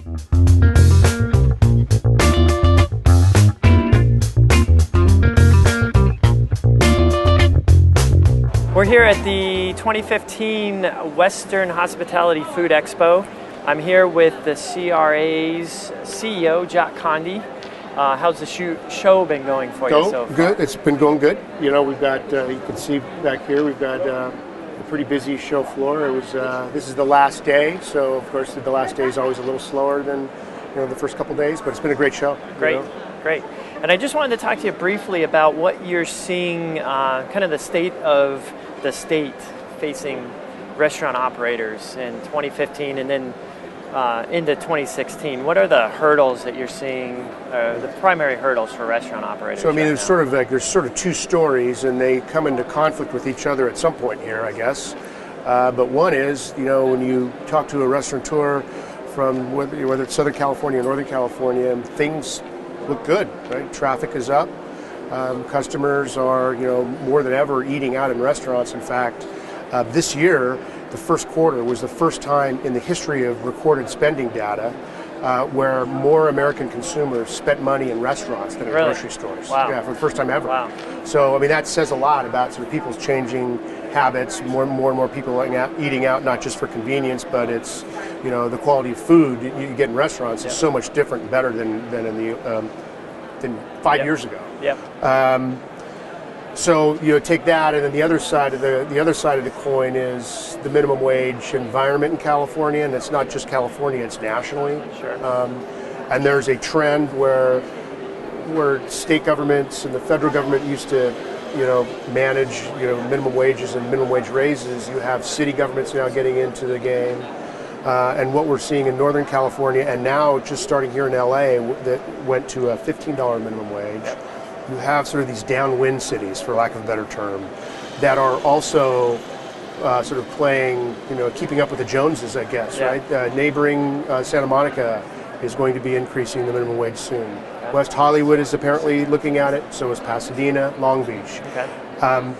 We're here at the 2015 Western Hospitality Food Expo. I'm here with the CRA's CEO, Jot Condie. How's the show been going for you so far? Good. It's been going good. You know, we've got, you can see back here, we've got a pretty busy show floor. It was, this is the last day, so of course the last day is always a little slower than the first couple days, but it's been a great show. Great, great. And I just wanted to talk to you briefly about what you're seeing, kind of the state of the state facing restaurant operators in 2015 and then into 2016. What are the hurdles that you're seeing, the primary hurdles for restaurant operators? So I mean, right it's there's sort of two stories, and they come into conflict with each other at some point here, I guess. But one is, when you talk to a restaurateur from whether it's Southern California or Northern California, things look good, right? Traffic is up. Customers are, more than ever eating out in restaurants. In fact, this year, the first quarter was the first time in the history of recorded spending data where more American consumers spent money in restaurants than in grocery stores. Wow. Yeah, for the first time ever. Wow. So, I mean, that says a lot about sort of people's changing habits. More and more people eating out, not just for convenience, but it's, the quality of food you get in restaurants is so much different and better than 5 years ago. Yep. So take that, and then the other side of the coin is the minimum wage environment in California, and it's not just California; it's nationally. Sure. And there's a trend where state governments and the federal government used to, manage minimum wages and minimum wage raises. You have city governments now getting into the game, and what we're seeing in Northern California, and now just starting here in LA, that went to a $15 minimum wage. Yep. You have sort of these downwind cities, for lack of a better term, that are also sort of playing, keeping up with the Joneses, I guess, yeah. right? Neighboring Santa Monica is going to be increasing the minimum wage soon. Okay. West Hollywood is apparently looking at it, so is Pasadena, Long Beach. Okay. And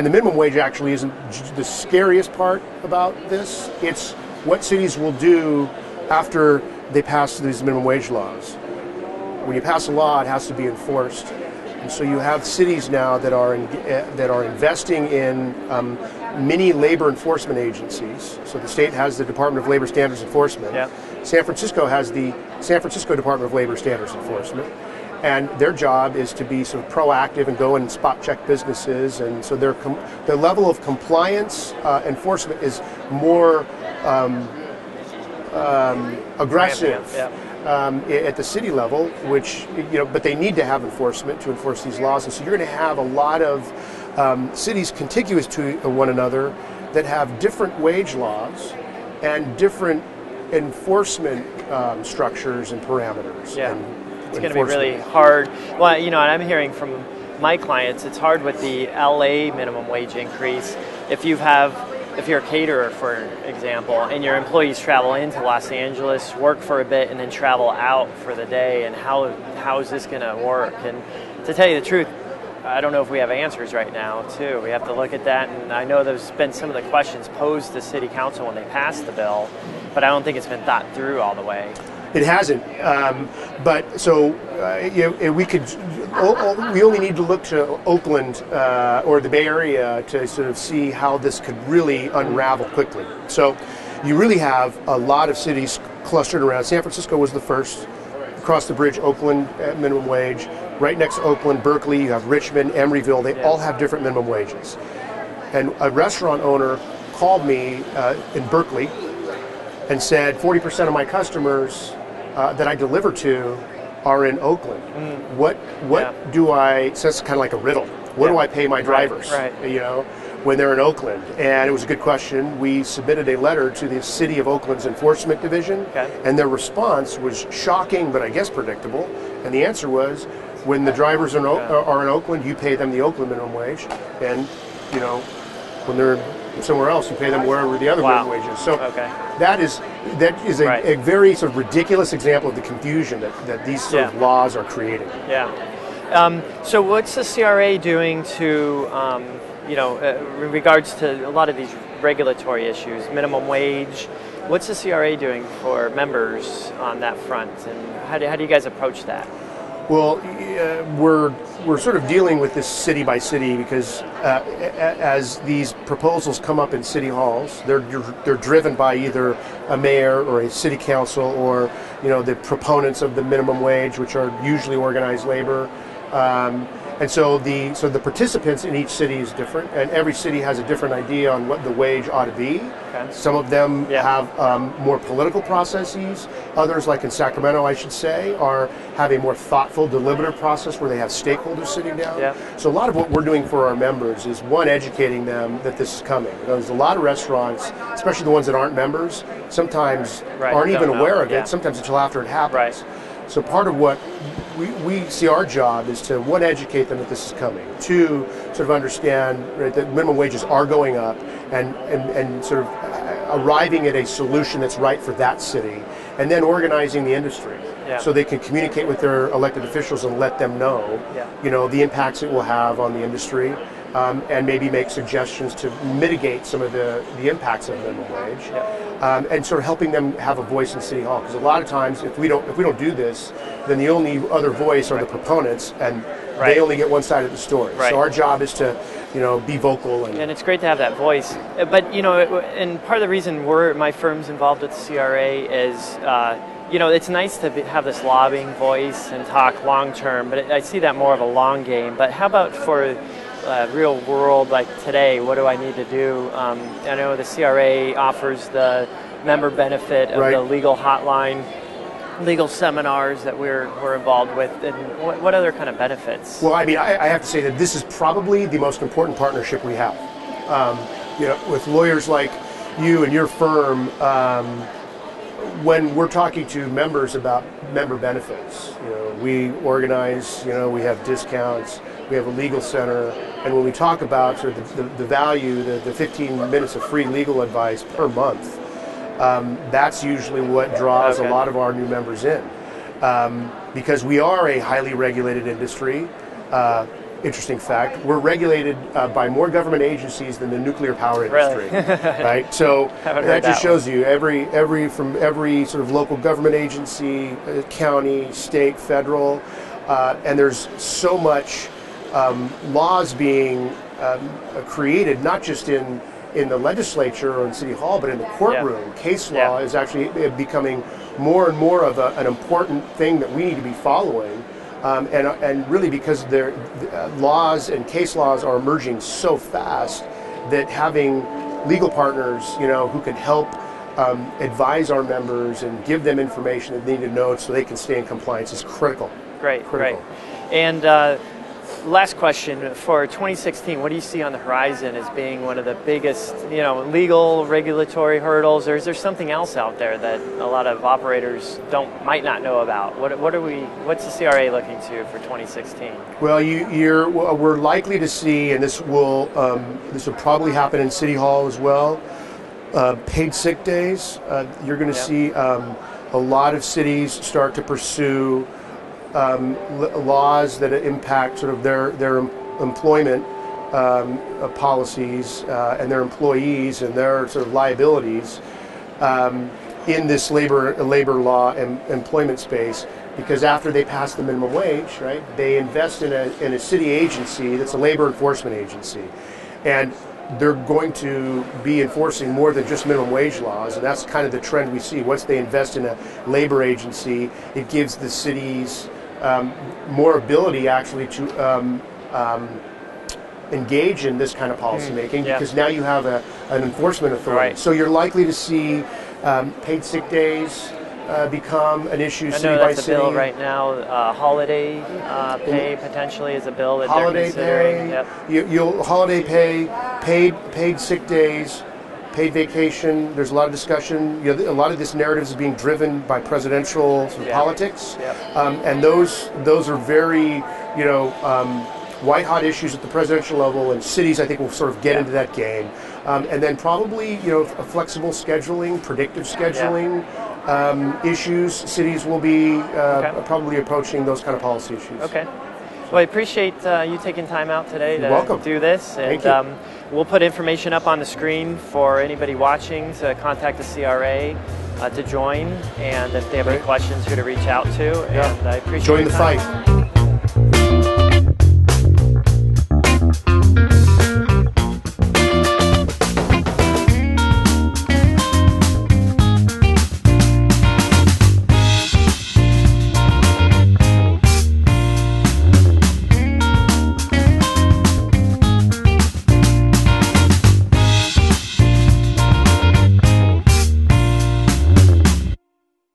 the minimum wage actually isn't the scariest part about this. It's what cities will do after they pass these minimum wage laws. When you pass a law, it has to be enforced. And so you have cities now that are investing in mini labor enforcement agencies. So the state has the Department of Labor Standards Enforcement. Yep. San Francisco has the San Francisco Department of Labor Standards Enforcement. And their job is to be sort of proactive and go in and spot check businesses. And so their level of compliance enforcement is more aggressive. Yep. At the city level, which, but they need to have enforcement to enforce these laws. And so you're going to have a lot of cities contiguous to one another that have different wage laws and different enforcement structures and parameters. Yeah, it's going to be really hard. Well, and I'm hearing from my clients, it's hard with the LA minimum wage increase. If you're a caterer, for example, and your employees travel into Los Angeles, work for a bit, and then travel out for the day, and how is this going to work? And to tell you the truth, I don't know if we have answers right now, too. We have to look at that, and I know there's been some of the questions posed to City Council when they passed the bill, but I don't think it's been thought through all the way. It hasn't, but so we only need to look to Oakland or the Bay Area to sort of see how this could really unravel quickly. So you really have a lot of cities clustered around. San Francisco was the first. Across the bridge, Oakland at minimum wage. Right next to Oakland, Berkeley, you have Richmond, Emeryville. They all have different minimum wages. And a restaurant owner called me in Berkeley and said 40% of my customers that I deliver to are in Oakland. What do I, so that's kind of like a riddle. What do I pay my drivers, right. When they're in Oakland? And it was a good question. We submitted a letter to the City of Oakland's Enforcement Division, and their response was shocking, but I guess predictable. And the answer was, when the drivers are in Oakland, you pay them the Oakland minimum wage, and when they're somewhere else, you pay them wherever the other minimum wage is. So that is a very sort of ridiculous example of the confusion that these sort of laws are creating. Yeah. So what's the CRA doing to, in regards to a lot of these regulatory issues, minimum wage, What's the CRA doing for members on that front, and how do you guys approach that? Well, we're sort of dealing with this city by city because as these proposals come up in city halls, they're driven by either a mayor or a city council or the proponents of the minimum wage, which are usually organized labor. And so the participants in each city is different, and every city has a different idea on what the wage ought to be. Okay. Some of them have more political processes. Others, like in Sacramento, I should say, have a more thoughtful, deliberative process where they have stakeholders sitting down. Yeah. So a lot of what we're doing for our members is, one, educating them that this is coming. There's a lot of restaurants, especially the ones that aren't members, sometimes aren't even aware of it, sometimes until after it happens. Right. So part of what we see our job is to, one, educate them that this is coming. Two, sort of understand that minimum wages are going up and sort of arriving at a solution that's right for that city. And then organizing the industry so they can communicate with their elected officials and let them know, the impacts it will have on the industry. And maybe make suggestions to mitigate some of the impacts of minimum wage, and sort of helping them have a voice in City Hall. Because a lot of times, if we don't do this, then the only other voice are the proponents, and they only get one side of the story. Right. So our job is to, be vocal. And it's great to have that voice. But and part of the reason my firm's involved with the CRA is. It's nice to have this lobbying voice and talk long term, but I see that more of a long game. But how about for real world, like today, what do I need to do? I know the CRA offers the member benefit of the legal hotline, legal seminars that we're involved with, and what other kind of benefits? Well, I mean, I have to say that this is probably the most important partnership we have. With lawyers like you and your firm, when we're talking to members about member benefits, we organize, we have discounts, we have a legal center, and when we talk about sort of the value, the 15 minutes of free legal advice per month, that's usually what draws a lot of our new members in. Because we are a highly regulated industry. Interesting fact, we're regulated by more government agencies than the nuclear power industry. Really? Right? So that just shows you from every sort of local government agency, county, state, federal, and there's so much laws being created, not just in the legislature or in City Hall, but in the courtroom. Case law is actually becoming more and more of an important thing that we need to be following. And really because their laws and case laws are emerging so fast that having legal partners, who can help advise our members and give them information that they need to know so they can stay in compliance is critical. Great. And last question, for 2016, what do you see on the horizon as being one of the biggest, legal, regulatory hurdles, or is there something else out there that a lot of operators might not know about? What's the CRA looking to for 2016? Well, we're likely to see, and this will probably happen in City Hall as well, paid sick days. You're going to see a lot of cities start to pursue laws that impact sort of their employment policies and their employees and their sort of liabilities in this labor law and employment space, because after they pass the minimum wage, right, they invest in a city agency that's a labor enforcement agency, and they're going to be enforcing more than just minimum wage laws, and that's kind of the trend we see. Once they invest in a labor agency, it gives the cities more ability actually to engage in this kind of policymaking, because now you have an enforcement authority. Right. So you're likely to see paid sick days become an issue city by city. I know that's a bill right now. Holiday pay potentially is a bill that they're considering. You'll holiday pay, paid sick days, paid vacation. There's a lot of discussion. A lot of this narrative is being driven by presidential politics, and those are very white hot issues at the presidential level, and cities I think will sort of get into that game, and then probably flexible scheduling, predictive scheduling issues. Cities will be probably approaching those kind of policy issues. Okay. Well, I appreciate you taking time out today to do this. And we'll put information up on the screen for anybody watching to contact the CRA to join. And if they have any questions, who to reach out to. And I appreciate Join the fight.